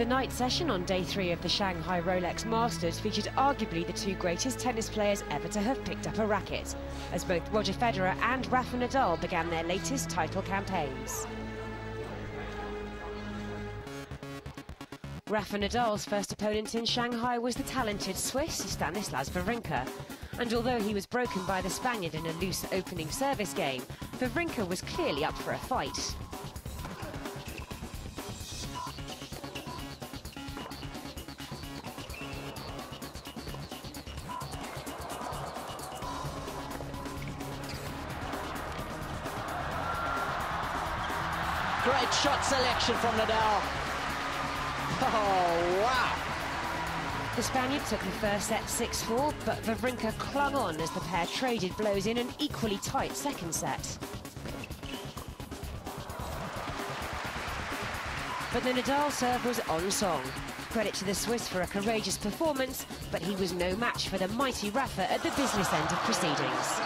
The night session on day 3 of the Shanghai Rolex Masters featured arguably the two greatest tennis players ever to have picked up a racket, as both Roger Federer and Rafael Nadal began their latest title campaigns. Rafael Nadal's first opponent in Shanghai was the talented Swiss Stanislas Wawrinka, and although he was broken by the Spaniard in a loose opening service game, Wawrinka was clearly up for a fight. Great shot selection from Nadal. Oh, wow. The Spaniard took the first set 6-4, but Wawrinka clung on as the pair traded blows in an equally tight second set. But the Nadal serve was on song. Credit to the Swiss for a courageous performance, but he was no match for the mighty Rafa at the business end of proceedings.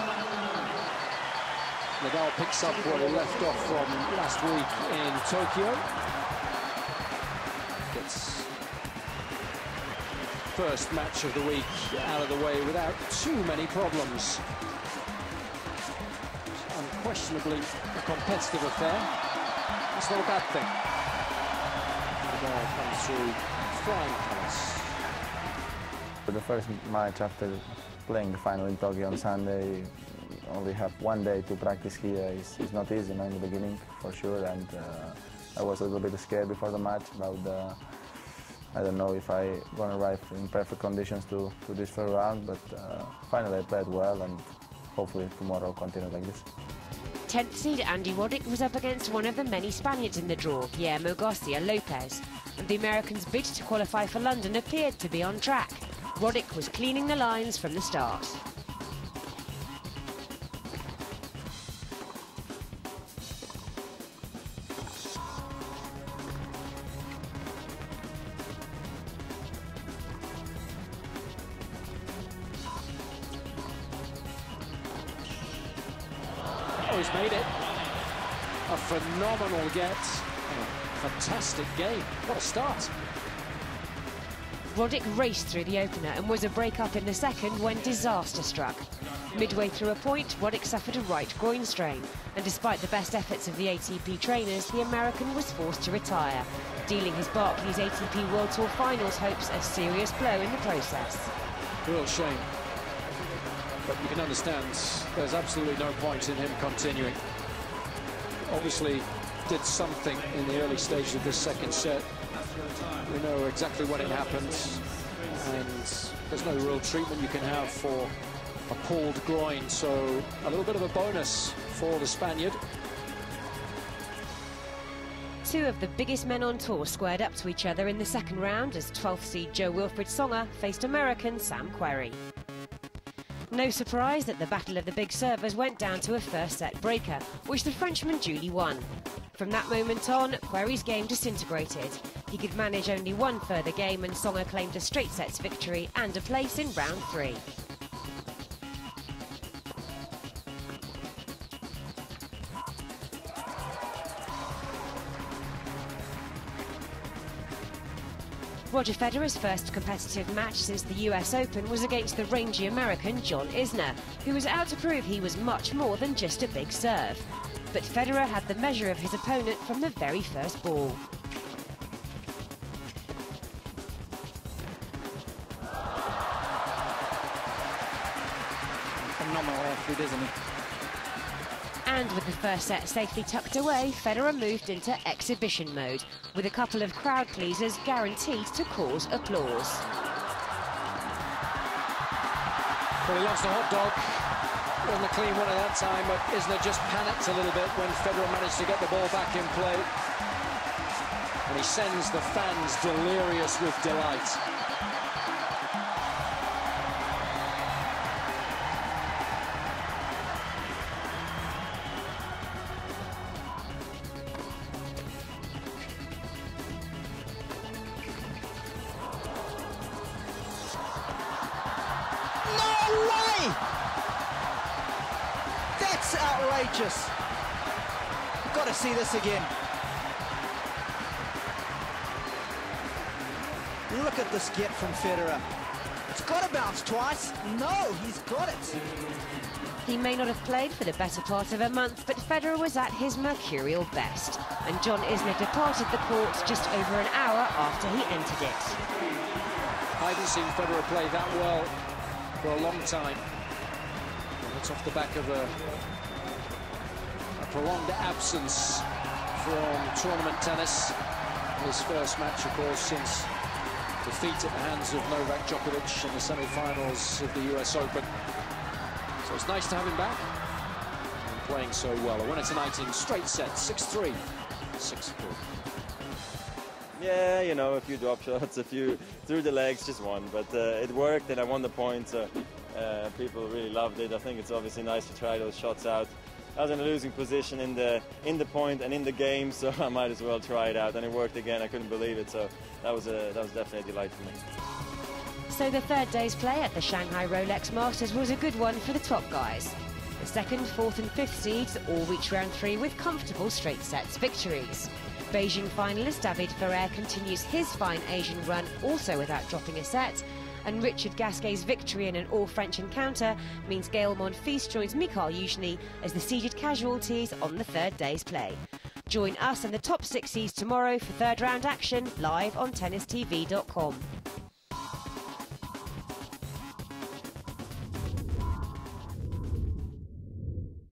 Nadal picks up what he left off from last week in Tokyo. Gets first match of the week out of the way without too many problems. It's unquestionably a competitive affair. That's not a bad thing. Nadal comes through flying colours. For the first match after playing the final in Tokyo on Sunday, only have one day to practice here. It's not easy, in the beginning, for sure, and I was a little bit scared before the match about I don't know if I gonna arrive in perfect conditions to this first round, but finally I played well, and hopefully tomorrow I'll continue like this. 10th seed Andy Roddick was up against one of the many Spaniards in the draw, Guillermo Garcia Lopez, and the American's bid to qualify for London appeared to be on track. Roddick was cleaning the lines from the start. Oh, he's made it. A phenomenal get. Fantastic game. What a start. Roddick raced through the opener and was a break-up in the second when disaster struck. Midway through a point, Roddick suffered a right groin strain, and despite the best efforts of the ATP trainers, the American was forced to retire, dealing his Barclays ATP World Tour Finals hopes a serious blow in the process. Real shame. But you can understand there's absolutely no point in him continuing. Obviously did something in the early stages of this second set. We know exactly when it happened, and there's no real treatment you can have for a pulled groin, so a little bit of a bonus for the Spaniard. Two of the biggest men on tour squared up to each other in the second round as 12th seed Jo-Wilfried Tsonga faced American Sam Querrey. No surprise that the battle of the big servers went down to a first set breaker, which the Frenchman duly won. From that moment on, Querrey's game disintegrated. He could manage only one further game, and Tsonga claimed a straight sets victory and a place in round 3. Roger Federer's first competitive match since the US Open was against the rangy American John Isner, who was out to prove he was much more than just a big serve. But Federer had the measure of his opponent from the very first ball. Phenomenal athlete, isn't he? And with the first set safely tucked away, Federer moved into exhibition mode, with a couple of crowd pleasers guaranteed to cause applause. Well, he lost the hot dog. Wasn't a clean one at that time, but Isner just panicked a little bit when Federer managed to get the ball back in play. And he sends the fans delirious with delight. No way! That's outrageous. You've got to see this again. Look at this get from Federer. It's got to bounce twice. No, he's got it. He may not have played for the better part of a month, but Federer was at his mercurial best. And John Isner departed the court just over an hour after he entered it. I haven't seen Federer play that well for a long time. And it's off the back of a prolonged absence from tournament tennis. His first match, of course, since defeat at the hands of Novak Djokovic in the semi-finals of the US Open. So it's nice to have him back and playing so well. A winner tonight in straight sets, 6-3, 6-4. Yeah, you know, a few drop shots, a few through the legs, just one. But it worked and I won the point, so people really loved it. I think it's obviously nice to try those shots out. I was in a losing position in the point and in the game, so I might as well try it out. And it worked again. I couldn't believe it. So that was definitely a delight for me. So the third day's play at the Shanghai Rolex Masters was a good one for the top guys. The second, fourth and fifth seeds all reached round 3 with comfortable straight sets victories. Beijing finalist David Ferrer continues his fine Asian run also without dropping a set. And Richard Gasquet's victory in an all-French encounter means Gael Monfils joins Mikhail Yuzhny as the seeded casualties on the third day's play. Join us and the top 6 seeds tomorrow for third round action live on tennistv.com.